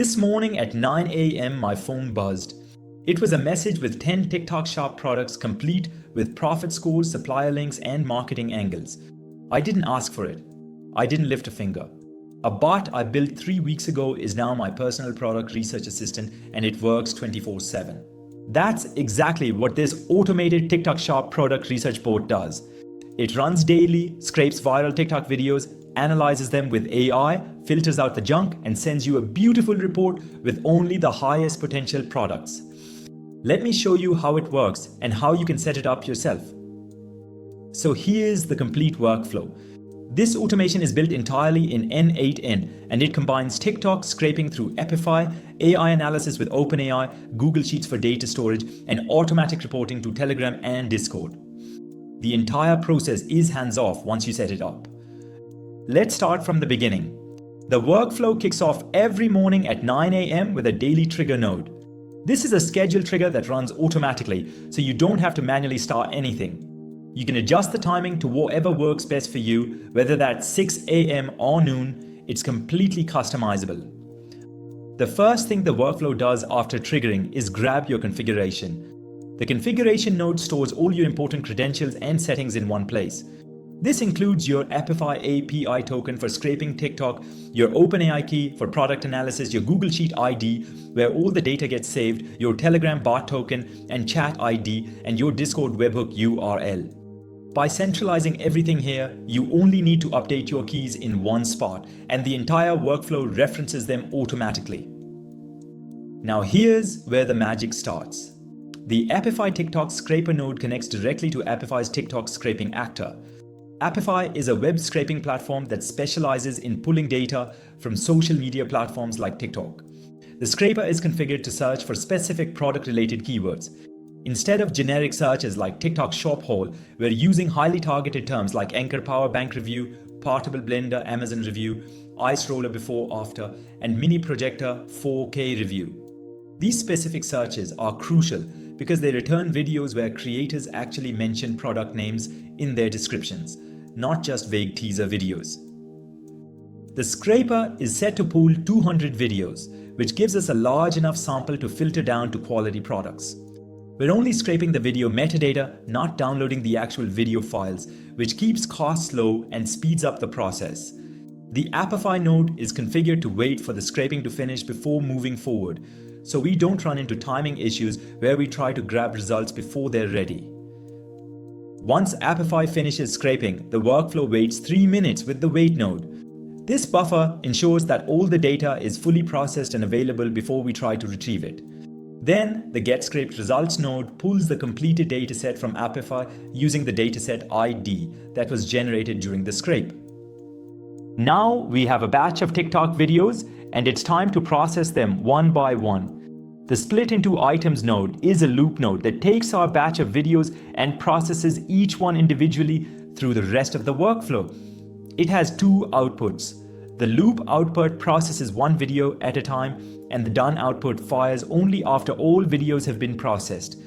This morning at 9 a.m. my phone buzzed. It was a message with 10 TikTok Shop products complete with profit scores, supplier links and marketing angles. I didn't ask for it. I didn't lift a finger. A bot I built 3 weeks ago is now my personal product research assistant and it works 24/7. That's exactly what this automated TikTok Shop product research bot does. It runs daily, scrapes viral TikTok videos, analyzes them with AI, filters out the junk, and sends you a beautiful report with only the highest potential products. Let me show you how it works and how you can set it up yourself. So here's the complete workflow. This automation is built entirely in N8N and it combines TikTok scraping through Epify, AI analysis with OpenAI, Google Sheets for data storage, and automatic reporting to Telegram and Discord. The entire process is hands-off once you set it up. Let's start from the beginning. The workflow kicks off every morning at 9 a.m. with a daily trigger node. This is a scheduled trigger that runs automatically, so you don't have to manually start anything. You can adjust the timing to whatever works best for you, whether that's 6 a.m. or noon, it's completely customizable. The first thing the workflow does after triggering is grab your configuration. The configuration node stores all your important credentials and settings in one place. This includes your Epify API token for scraping TikTok, your OpenAI key for product analysis, your Google Sheet ID, where all the data gets saved, your Telegram bot token and chat ID, and your Discord webhook URL. By centralizing everything here, you only need to update your keys in one spot, and the entire workflow references them automatically. Now here's where the magic starts. The Epify TikTok scraper node connects directly to Epify's TikTok scraping actor. Epify is a web scraping platform that specializes in pulling data from social media platforms like TikTok. The scraper is configured to search for specific product-related keywords. Instead of generic searches like TikTok Shop Haul, we're using highly targeted terms like Anchor Power Bank Review, Portable Blender Amazon Review, Ice Roller Before After, and Mini Projector 4K Review. These specific searches are crucial because they return videos where creators actually mention product names in their descriptions, not just vague teaser videos. The scraper is set to pull 200 videos, which gives us a large enough sample to filter down to quality products. We're only scraping the video metadata, not downloading the actual video files, which keeps costs low and speeds up the process. The Epify node is configured to wait for the scraping to finish before moving forward, so we don't run into timing issues where we try to grab results before they're ready. Once Epify finishes scraping, the workflow waits 3 minutes with the wait node. This buffer ensures that all the data is fully processed and available before we try to retrieve it. Then, the Get Scraped Results node pulls the completed dataset from Epify using the dataset ID that was generated during the scrape. Now we have a batch of TikTok videos and it's time to process them one by one. The Split into Items node is a loop node that takes our batch of videos and processes each one individually through the rest of the workflow. It has 2 outputs. The loop output processes one video at a time, and the done output fires only after all videos have been processed.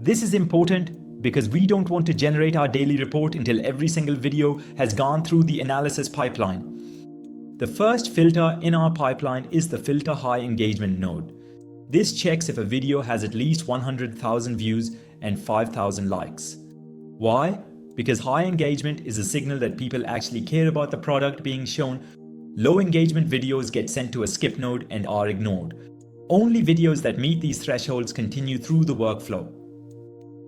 This is important because we don't want to generate our daily report until every single video has gone through the analysis pipeline. The first filter in our pipeline is the Filter High Engagement node. This checks if a video has at least 100,000 views and 5,000 likes. Why? Because high engagement is a signal that people actually care about the product being shown. Low engagement videos get sent to a skip node and are ignored. Only videos that meet these thresholds continue through the workflow.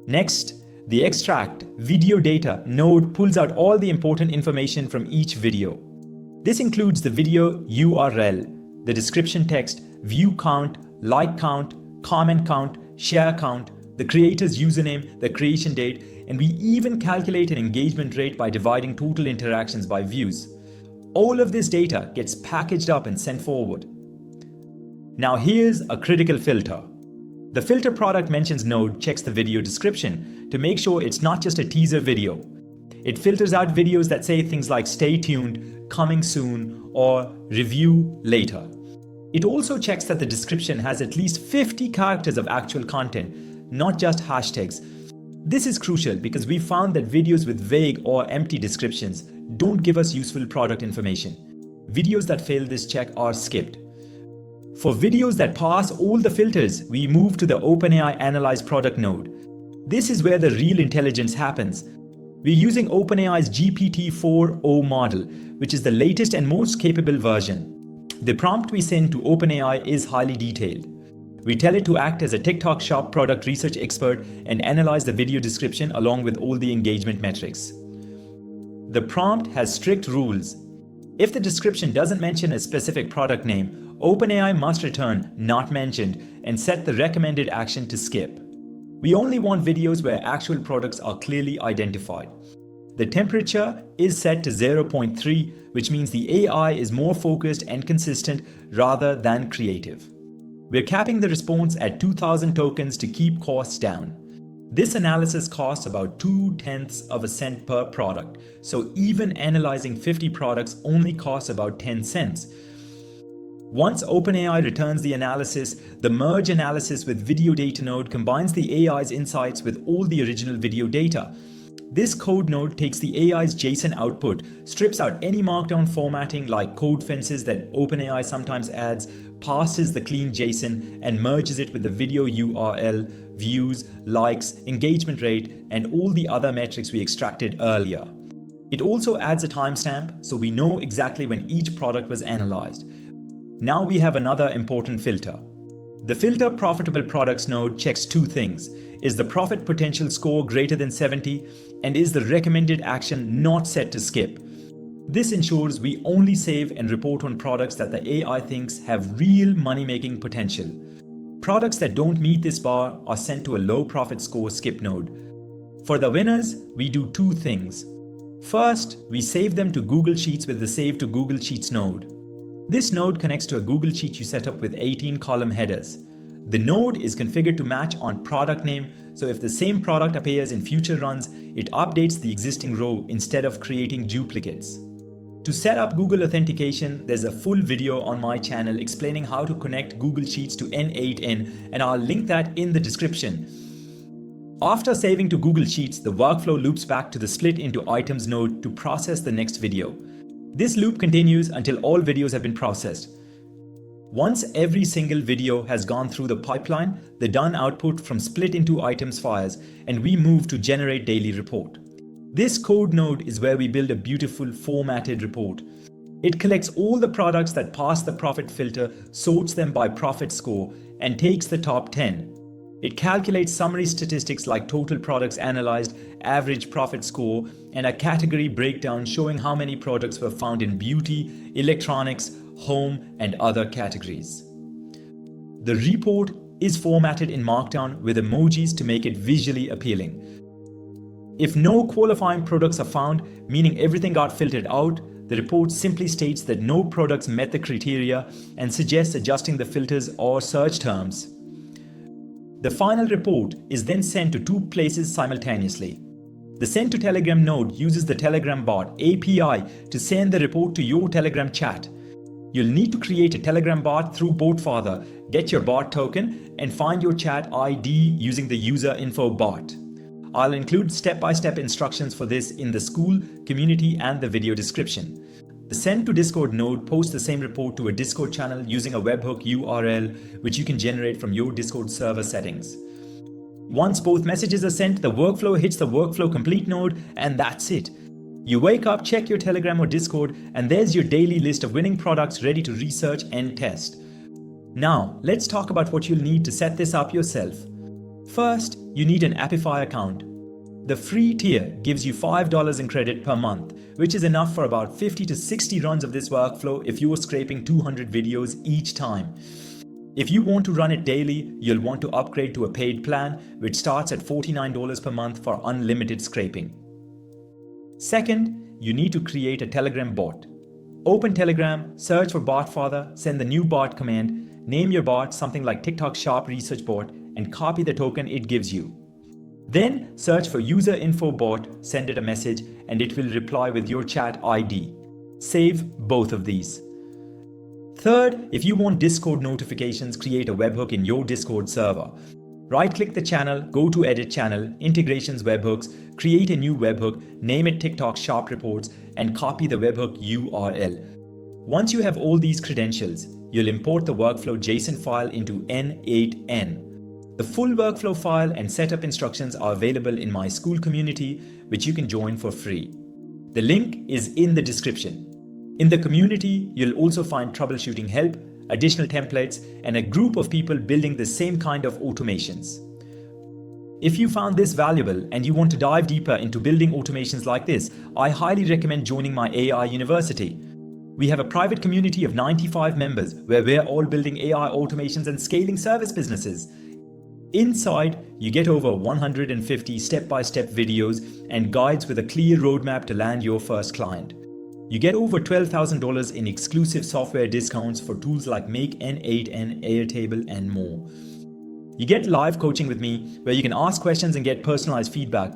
Next, the Extract Video Data node pulls out all the important information from each video. This includes the video URL, the description text, view count, like count, comment count, share count, the creator's username, the creation date, and we even calculate an engagement rate by dividing total interactions by views. All of this data gets packaged up and sent forward. Now here's a critical filter. The Filter Product Mentions node checks the video description to make sure it's not just a teaser video. It filters out videos that say things like stay tuned, coming soon, or review later. It also checks that the description has at least 50 characters of actual content, not just hashtags. This is crucial because we found that videos with vague or empty descriptions don't give us useful product information. Videos that fail this check are skipped. For videos that pass all the filters, we move to the OpenAI Analyze product node. This is where the real intelligence happens. We're using OpenAI's GPT-4o model, which is the latest and most capable version. The prompt we send to OpenAI is highly detailed. We tell it to act as a TikTok Shop product research expert and analyze the video description along with all the engagement metrics. The prompt has strict rules. If the description doesn't mention a specific product name, OpenAI must return "not mentioned" and set the recommended action to skip. We only want videos where actual products are clearly identified. The temperature is set to 0.3, which means the AI is more focused and consistent rather than creative. We're capping the response at 2,000 tokens to keep costs down. This analysis costs about 0.2 cents per product, so even analyzing 50 products only costs about 10 cents. Once OpenAI returns the analysis, the merge analysis with video data node combines the AI's insights with all the original video data. This code node takes the AI's JSON output, strips out any markdown formatting like code fences that OpenAI sometimes adds, passes the clean JSON, and merges it with the video URL, views, likes, engagement rate, and all the other metrics we extracted earlier. It also adds a timestamp so we know exactly when each product was analyzed. Now we have another important filter. The filter profitable products node checks two things. Is the profit potential score greater than 70? And is the recommended action not set to skip? This ensures we only save and report on products that the AI thinks have real money-making potential. Products that don't meet this bar are sent to a low profit score skip node. For the winners, we do two things. First, we save them to Google Sheets with the Save to Google Sheets node. This node connects to a Google Sheet you set up with 18 column headers. The node is configured to match on product name, so if the same product appears in future runs, it updates the existing row instead of creating duplicates. To set up Google authentication, there's a full video on my channel explaining how to connect Google Sheets to N8N, and I'll link that in the description. After saving to Google Sheets, the workflow loops back to the Split into Items node to process the next video. This loop continues until all videos have been processed. Once every single video has gone through the pipeline, the done output from Split into Items fires, and we move to Generate Daily Report. This code node is where we build a beautiful formatted report. It collects all the products that pass the profit filter, sorts them by profit score, and takes the top 10. It calculates summary statistics like total products analyzed, average profit score, and a category breakdown showing how many products were found in beauty, electronics, home, and other categories. The report is formatted in Markdown with emojis to make it visually appealing. If no qualifying products are found, meaning everything got filtered out, the report simply states that no products met the criteria and suggests adjusting the filters or search terms. The final report is then sent to two places simultaneously. The Send to Telegram node uses the Telegram bot API to send the report to your Telegram chat. You'll need to create a Telegram bot through Botfather, get your bot token, and find your chat ID using the user info bot. I'll include step-by-step instructions for this in the school, community, and the video description. The Send to Discord node posts the same report to a Discord channel using a webhook URL, which you can generate from your Discord server settings. Once both messages are sent, the workflow hits the Workflow Complete node, and that's it. You wake up, check your Telegram or Discord, and there's your daily list of winning products ready to research and test. Now, let's talk about what you'll need to set this up yourself. First, you need an Apify account. The free tier gives you $5 in credit per month, which is enough for about 50 to 60 runs of this workflow if you are scraping 200 videos each time. If you want to run it daily, you'll want to upgrade to a paid plan, which starts at $49 per month for unlimited scraping. Second, you need to create a Telegram bot. Open Telegram, search for Botfather, send the new bot command, name your bot something like TikTok Shop Research Bot, and copy the token it gives you. Then search for user info bot, send it a message, and it will reply with your chat ID. Save both of these. Third, if you want Discord notifications, create a webhook in your Discord server. Right-click the channel, go to Edit Channel, Integrations Webhooks, create a new webhook, name it TikTok Shop Reports, and copy the webhook URL. Once you have all these credentials, you'll import the workflow JSON file into N8N. The full workflow file and setup instructions are available in my school community, which you can join for free. The link is in the description. In the community, you'll also find troubleshooting help, additional templates, and a group of people building the same kind of automations. If you found this valuable and you want to dive deeper into building automations like this, I highly recommend joining my AI University. We have a private community of 95 members where we're all building AI automations and scaling service businesses. Inside, you get over 150 step-by-step videos and guides with a clear roadmap to land your first client. You get over $12,000 in exclusive software discounts for tools like Make, N8N, Airtable, and more. You get live coaching with me where you can ask questions and get personalized feedback.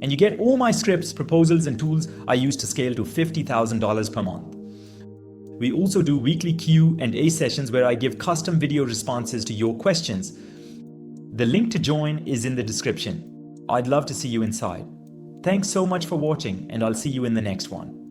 And you get all my scripts, proposals, and tools I use to scale to $50,000 per month. We also do weekly Q&A sessions where I give custom video responses to your questions. The link to join is in the description. I'd love to see you inside. Thanks so much for watching, and I'll see you in the next one.